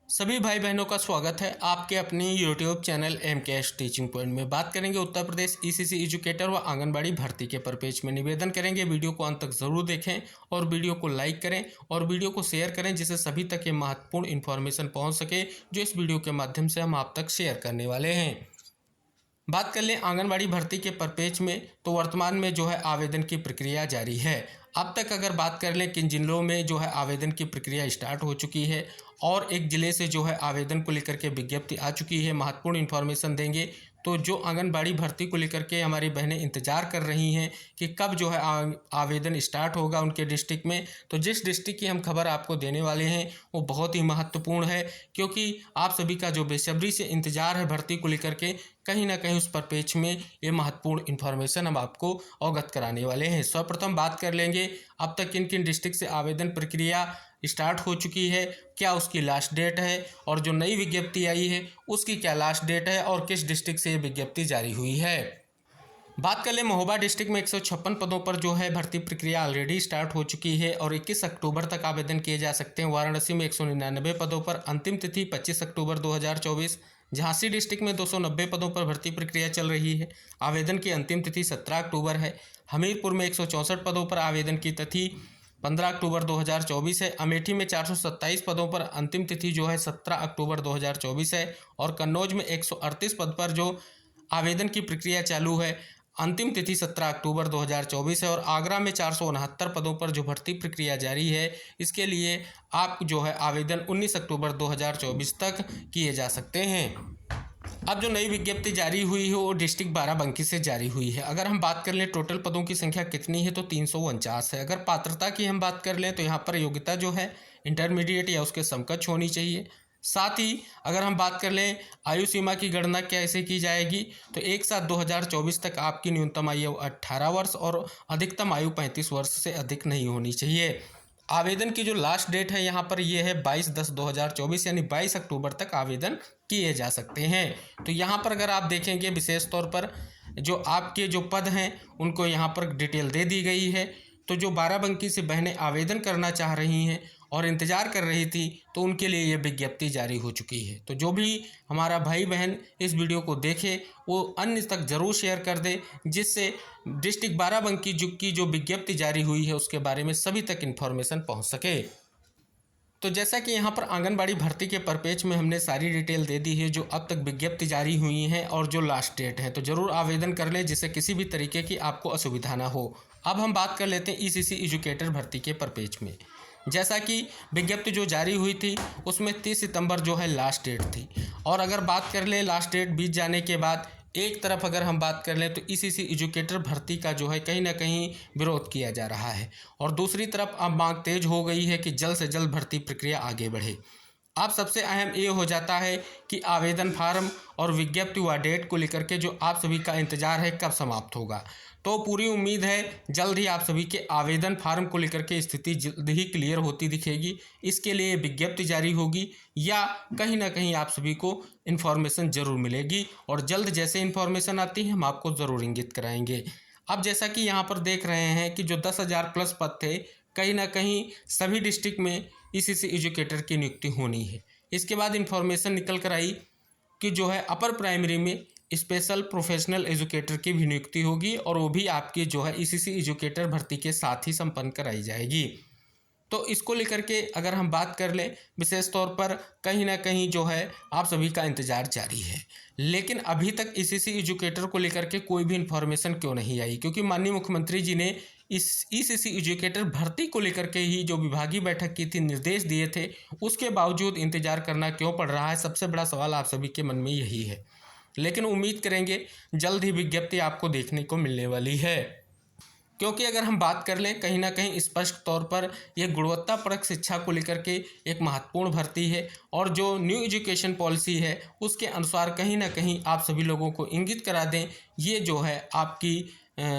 सभी भाई बहनों का स्वागत है आपके अपनी YouTube channel MKS teaching point में। बात करेंगे उत्तर प्रदेश ईसीसी एजुकेटर व आंगनबाड़ी भर्ती के परिपेक्ष में। निवेदन करेंगे वीडियो को अंत तक ज़रूर देखें और वीडियो को लाइक करें और वीडियो को शेयर करें, जिससे सभी तक ये महत्वपूर्ण इन्फॉर्मेशन पहुँच सके जो इस वीडियो के माध्यम से हम आप तक शेयर करने वाले हैं। बात कर लें आंगनबाड़ी भर्ती के परिप्रेक्ष्य में, तो वर्तमान में जो है आवेदन की प्रक्रिया जारी है। अब तक अगर बात कर लें किन जिलों में जो है आवेदन की प्रक्रिया स्टार्ट हो चुकी है और एक ज़िले से जो है आवेदन को लेकर के विज्ञप्ति आ चुकी है, महत्वपूर्ण इन्फॉर्मेशन देंगे। तो जो आंगनबाड़ी भर्ती को लेकर के हमारी बहनें इंतज़ार कर रही हैं कि कब जो है आवेदन स्टार्ट होगा उनके डिस्ट्रिक्ट में, तो जिस डिस्ट्रिक्ट की हम खबर आपको देने वाले हैं वो बहुत ही महत्वपूर्ण है, क्योंकि आप सभी का जो बेसब्री से इंतज़ार है भर्ती को लेकर के, कहीं ना कहीं उस परिप्रेक्ष्य में ये महत्वपूर्ण इन्फॉर्मेशन हम आपको अवगत कराने वाले हैं। सर्वप्रथम बात कर लेंगे अब तक किन किन डिस्ट्रिक्ट से आवेदन प्रक्रिया स्टार्ट हो चुकी है, क्या उसकी लास्ट डेट है, और जो नई विज्ञप्ति आई है उसकी क्या लास्ट डेट है और किस डिस्ट्रिक्ट से ये विज्ञप्ति जारी हुई है। बात कर लें महोबा डिस्ट्रिक्ट में 156 पदों पर जो है भर्ती प्रक्रिया ऑलरेडी स्टार्ट हो चुकी है और 21 अक्टूबर तक आवेदन किए जा सकते हैं। वाराणसी में 199 पदों पर अंतिम तिथि 25 अक्टूबर 2024। झांसी डिस्ट्रिक्ट में 290 पदों पर भर्ती प्रक्रिया चल रही है, आवेदन की अंतिम तिथि 17 अक्टूबर है। हमीरपुर में 164 पदों पर आवेदन की तिथि 15 अक्टूबर 2024 है। अमेठी में 427 पदों पर अंतिम तिथि जो है 17 अक्टूबर 2024 है और कन्नौज में 138 पद पर जो आवेदन की प्रक्रिया चालू है, अंतिम तिथि 17 अक्टूबर 2024 है और आगरा में 469 पदों पर जो भर्ती प्रक्रिया जारी है, इसके लिए आप जो है आवेदन 19 अक्टूबर 2024 तक किए जा सकते हैं। अब जो नई विज्ञप्ति जारी हुई है वो डिस्ट्रिक्ट बाराबंकी से जारी हुई है। अगर हम बात कर लें टोटल पदों की संख्या कितनी है, तो 349 है। अगर पात्रता की हम बात कर लें तो यहाँ पर योग्यता जो है इंटरमीडिएट या उसके समकक्ष होनी चाहिए। साथ ही अगर हम बात कर लें आयु सीमा की गणना कैसे की जाएगी, तो 1/7/2024 तक आपकी न्यूनतम आयु 18 वर्ष और अधिकतम आयु 35 वर्ष से अधिक नहीं होनी चाहिए। आवेदन की जो लास्ट डेट है यहाँ पर ये है 22/10/2024, यानी 22 अक्टूबर तक आवेदन किए जा सकते हैं। तो यहाँ पर अगर आप देखेंगे विशेष तौर पर जो आपके जो पद हैं उनको यहाँ पर डिटेल दे दी गई है। तो जो बाराबंकी से बहनें आवेदन करना चाह रही हैं और इंतज़ार कर रही थी, तो उनके लिए ये विज्ञप्ति जारी हो चुकी है। तो जो भी हमारा भाई बहन इस वीडियो को देखे वो अन्य तक ज़रूर शेयर कर दे, जिससे डिस्ट्रिक्ट बाराबंकी की जो विज्ञप्ति जारी हुई है उसके बारे में सभी तक इन्फॉर्मेशन पहुंच सके। तो जैसा कि यहाँ पर आंगनबाड़ी भर्ती के परिपेक्ष्य में हमने सारी डिटेल दे दी है जो अब तक विज्ञप्ति जारी हुई हैं और जो लास्ट डेट है, तो ज़रूर आवेदन कर लें जिससे किसी भी तरीके की आपको असुविधा ना हो। अब हम बात कर लेते हैं ईसीसी एजुकेटर भर्ती के परिपेक्ष्य में। जैसा कि विज्ञप्ति जो जारी हुई थी उसमें 30 सितंबर जो है लास्ट डेट थी, और अगर बात कर लें लास्ट डेट बीत जाने के बाद एक तरफ अगर हम बात कर लें तो ईसीसी एजुकेटर भर्ती का जो है कहीं ना कहीं विरोध किया जा रहा है और दूसरी तरफ अब मांग तेज हो गई है कि जल्द से जल्द भर्ती प्रक्रिया आगे बढ़े। अब सबसे अहम ये हो जाता है कि आवेदन फार्म और विज्ञप्ति व डेट को लेकर के जो आप सभी का इंतज़ार है कब समाप्त होगा। तो पूरी उम्मीद है जल्द ही आप सभी के आवेदन फार्म को लेकर के स्थिति जल्द ही क्लियर होती दिखेगी। इसके लिए विज्ञप्ति जारी होगी या कहीं ना कहीं आप सभी को इन्फॉर्मेशन ज़रूर मिलेगी और जल्द जैसे इन्फॉर्मेशन आती है हम आपको ज़रूर इंगित कराएंगे। अब जैसा कि यहाँ पर देख रहे हैं कि जो 10,000 प्लस पद थे, कहीं ना कहीं सभी डिस्ट्रिक्ट में ईसीसी एजुकेटर की नियुक्ति होनी है। इसके बाद इन्फॉर्मेशन निकल कर आई कि जो है अपर प्राइमरी में स्पेशल प्रोफेशनल एजुकेटर की भी नियुक्ति होगी और वो भी आपकी जो है ईसीसी एजुकेटर भर्ती के साथ ही संपन्न कराई जाएगी। तो इसको लेकर के अगर हम बात कर लें विशेष तौर पर कहीं ना कहीं जो है आप सभी का इंतज़ार जारी है, लेकिन अभी तक ईसीसी एजुकेटर को लेकर के कोई भी इन्फॉर्मेशन क्यों नहीं आई, क्योंकि माननीय मुख्यमंत्री जी ने इस ईसीसी एजुकेटर भर्ती को लेकर के ही जो विभागीय बैठक की थी, निर्देश दिए थे, उसके बावजूद इंतज़ार करना क्यों पड़ रहा है, सबसे बड़ा सवाल आप सभी के मन में यही है। लेकिन उम्मीद करेंगे जल्द ही विज्ञप्ति आपको देखने को मिलने वाली है, क्योंकि अगर हम बात कर लें कहीं ना कहीं स्पष्ट तौर पर यह गुणवत्तापरक शिक्षा को लेकर के एक महत्वपूर्ण भर्ती है और जो न्यू एजुकेशन पॉलिसी है उसके अनुसार कहीं ना कहीं आप सभी लोगों को इंगित करा दें, ये जो है आपकी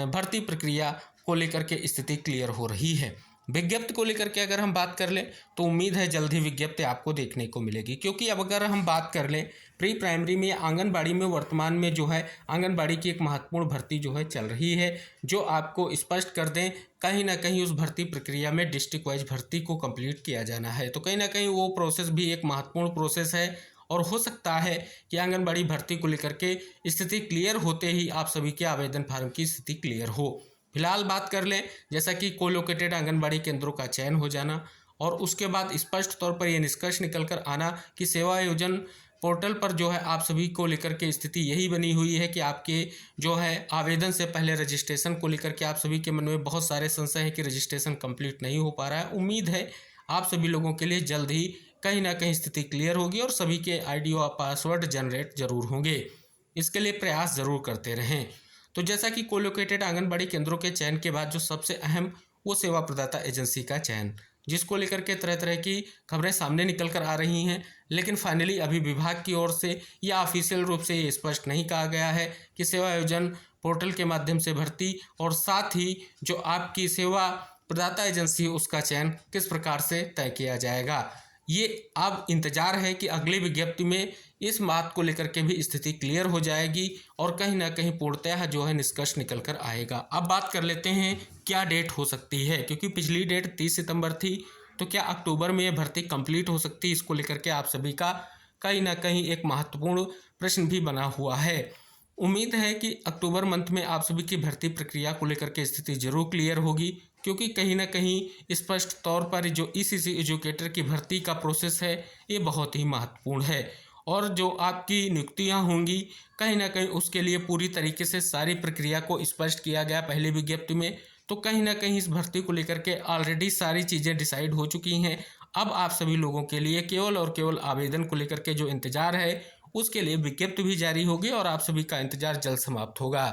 भर्ती प्रक्रिया को लेकर के स्थिति क्लियर हो रही है। विज्ञप्ति को लेकर के अगर हम बात कर लें तो उम्मीद है जल्द ही विज्ञप्ति आपको देखने को मिलेगी, क्योंकि अब अगर हम बात कर लें प्री प्राइमरी में या आंगनबाड़ी में वर्तमान में जो है आंगनबाड़ी की एक महत्वपूर्ण भर्ती जो है चल रही है, जो आपको स्पष्ट कर दें कहीं ना कहीं उस भर्ती प्रक्रिया में डिस्ट्रिक्ट वाइज भर्ती को कंप्लीट किया जाना है। तो कहीं ना कहीं वो प्रोसेस भी एक महत्वपूर्ण प्रोसेस है और हो सकता है कि आंगनबाड़ी भर्ती को लेकर के स्थिति क्लियर होते ही आप सभी के आवेदन फार्म की स्थिति क्लियर हो। फिलहाल बात कर लें जैसा कि कोलोकेटेड आंगनबाड़ी केंद्रों का चयन हो जाना और उसके बाद स्पष्ट तौर पर यह निष्कर्ष निकल कर आना कि सेवा आयोजन पोर्टल पर जो है आप सभी को लेकर के स्थिति यही बनी हुई है कि आपके जो है आवेदन से पहले रजिस्ट्रेशन को लेकर के आप सभी के मन में बहुत सारे संशय है कि रजिस्ट्रेशन कंप्लीट नहीं हो पा रहा है। उम्मीद है आप सभी लोगों के लिए जल्द ही कहीं ना कहीं स्थिति क्लियर होगी और सभी के आईडी और पासवर्ड जनरेट जरूर होंगे। इसके लिए प्रयास जरूर करते रहें। तो जैसा कि कोलोकेटेड आंगनबाड़ी केंद्रों के चयन के बाद जो सबसे अहम वो सेवा प्रदाता एजेंसी का चयन, जिसको लेकर के तरह तरह की खबरें सामने निकल कर आ रही हैं, लेकिन फाइनली अभी विभाग की ओर से या ऑफिशियल रूप से ये स्पष्ट नहीं कहा गया है कि सेवा आयोजन पोर्टल के माध्यम से भर्ती और साथ ही जो आपकी सेवा प्रदाता एजेंसी उसका चयन किस प्रकार से तय किया जाएगा। ये अब इंतजार है कि अगली विज्ञप्ति में इस बात को लेकर के भी स्थिति क्लियर हो जाएगी और कहीं ना कहीं पूर्णतः जो है निष्कर्ष निकल कर आएगा। अब बात कर लेते हैं क्या डेट हो सकती है, क्योंकि पिछली डेट 30 सितंबर थी, तो क्या अक्टूबर में ये भर्ती कंप्लीट हो सकती है, इसको लेकर के आप सभी का कहीं ना कहीं एक महत्वपूर्ण प्रश्न भी बना हुआ है। उम्मीद है कि अक्टूबर मंथ में आप सभी की भर्ती प्रक्रिया को लेकर के स्थिति जरूर क्लियर होगी, क्योंकि कहीं ना कहीं स्पष्ट तौर पर जो ईसीसी एजुकेटर की भर्ती का प्रोसेस है ये बहुत ही महत्वपूर्ण है और जो आपकी नियुक्तियां होंगी कहीं ना कहीं उसके लिए पूरी तरीके से सारी प्रक्रिया को स्पष्ट किया गया पहली विज्ञप्ति में। तो कहीं ना कहीं इस भर्ती को लेकर के ऑलरेडी सारी चीज़ें डिसाइड हो चुकी हैं। अब आप सभी लोगों के लिए केवल और केवल आवेदन को लेकर के जो इंतजार है उसके लिए विज्ञप्ति भी जारी होगी और आप सभी का इंतजार जल्द समाप्त होगा।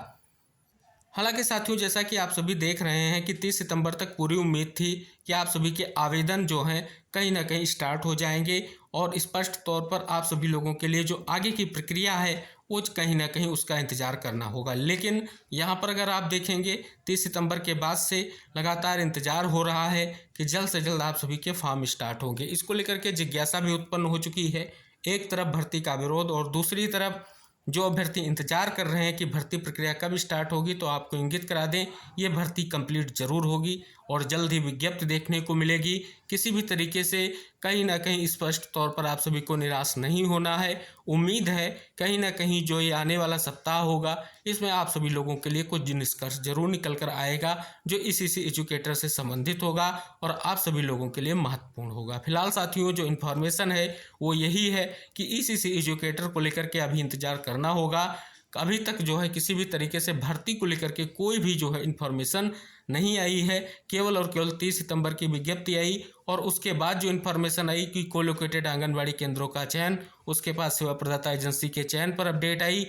हालांकि साथियों, जैसा कि आप सभी देख रहे हैं कि 30 सितंबर तक पूरी उम्मीद थी कि आप सभी के आवेदन जो हैं कहीं ना कहीं स्टार्ट हो जाएंगे और स्पष्ट तौर पर आप सभी लोगों के लिए जो आगे की प्रक्रिया है वो कहीं ना कहीं उसका इंतजार करना होगा। लेकिन यहाँ पर अगर आप देखेंगे 30 सितंबर के बाद से लगातार इंतजार हो रहा है कि जल्द से जल्द आप सभी के फॉर्म स्टार्ट होंगे। इसको लेकर के जिज्ञासा भी उत्पन्न हो चुकी है, एक तरफ भर्ती का विरोध और दूसरी तरफ जो अभ्यर्थी इंतजार कर रहे हैं कि भर्ती प्रक्रिया कब स्टार्ट होगी। तो आपको इंगित करा दें ये भर्ती कंप्लीट जरूर होगी और जल्द ही विज्ञप्ति देखने को मिलेगी। किसी भी तरीके से कहीं ना कहीं स्पष्ट तौर पर आप सभी को निराश नहीं होना है। उम्मीद है कहीं ना कहीं जो ये आने वाला सप्ताह होगा इसमें आप सभी लोगों के लिए कुछ निष्कर्ष जरूर निकल कर आएगा जो ईसीसी एजुकेटर से संबंधित होगा और आप सभी लोगों के लिए महत्वपूर्ण होगा। फिलहाल साथियों, जो इन्फॉर्मेशन है वो यही है कि ईसीसी एजुकेटर को लेकर के अभी इंतजार करना होगा। अभी तक जो है किसी भी तरीके से भर्ती को लेकर के कोई भी जो है इन्फॉर्मेशन नहीं आई है। केवल और केवल 30 सितंबर की विज्ञप्ति आई और उसके बाद जो इन्फॉर्मेशन आई कि कोलोकेटेड आंगनबाड़ी केंद्रों का चयन, उसके बाद सेवा प्रदाता एजेंसी के चयन पर अपडेट आई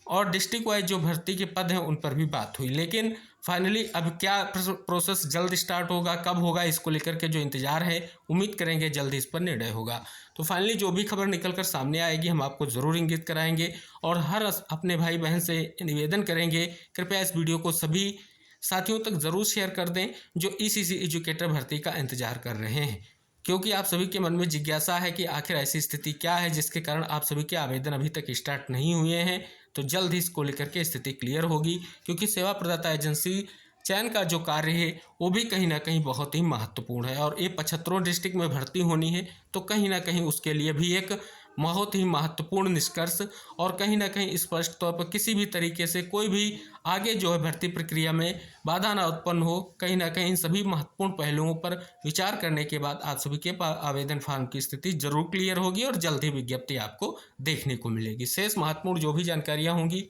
और डिस्ट्रिक्ट वाइज जो भर्ती के पद हैं उन पर भी बात हुई। लेकिन फाइनली अब क्या प्रोसेस जल्द स्टार्ट होगा, कब होगा, इसको लेकर के जो इंतजार है उम्मीद करेंगे जल्द ही इस पर निर्णय होगा। तो फाइनली जो भी खबर निकल कर सामने आएगी हम आपको ज़रूर इंगित कराएंगे और हर अपने भाई बहन से निवेदन करेंगे कृपया इस वीडियो को सभी साथियों तक ज़रूर शेयर कर दें जो ईसीसी एजुकेटर भर्ती का इंतजार कर रहे हैं, क्योंकि आप सभी के मन में जिज्ञासा है कि आखिर ऐसी स्थिति क्या है जिसके कारण आप सभी के आवेदन अभी तक स्टार्ट नहीं हुए हैं। तो जल्द ही इसको लेकर के स्थिति क्लियर होगी, क्योंकि सेवा प्रदाता एजेंसी चयन का जो कार्य है वो भी कहीं ना कहीं बहुत ही महत्वपूर्ण है और ये 75 डिस्ट्रिक्ट में भर्ती होनी है। तो कहीं ना कहीं उसके लिए भी एक बहुत ही महत्वपूर्ण निष्कर्ष और कहीं ना कहीं स्पष्ट तौर पर किसी भी तरीके से कोई भी आगे जो है भर्ती प्रक्रिया में बाधा ना उत्पन्न हो, कहीं ना कहीं इन सभी महत्वपूर्ण पहलुओं पर विचार करने के बाद आप सभी के आवेदन फॉर्म की स्थिति जरूर क्लियर होगी और जल्द ही विज्ञप्ति आपको देखने को मिलेगी। शेष महत्वपूर्ण जो भी जानकारियाँ होंगी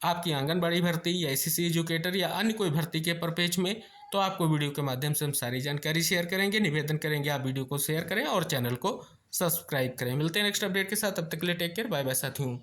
आपकी आंगनबाड़ी भर्ती या ईसीसी एजुकेटर या अन्य कोई भर्ती के परपेज में, तो आपको वीडियो के माध्यम से हम सारी जानकारी शेयर करेंगे। निवेदन करेंगे आप वीडियो को शेयर करें और चैनल को सब्सक्राइब करें। मिलते हैं नेक्स्ट अपडेट के साथ, तब तक के लिए टेक केयर, बाय बाय साथियों।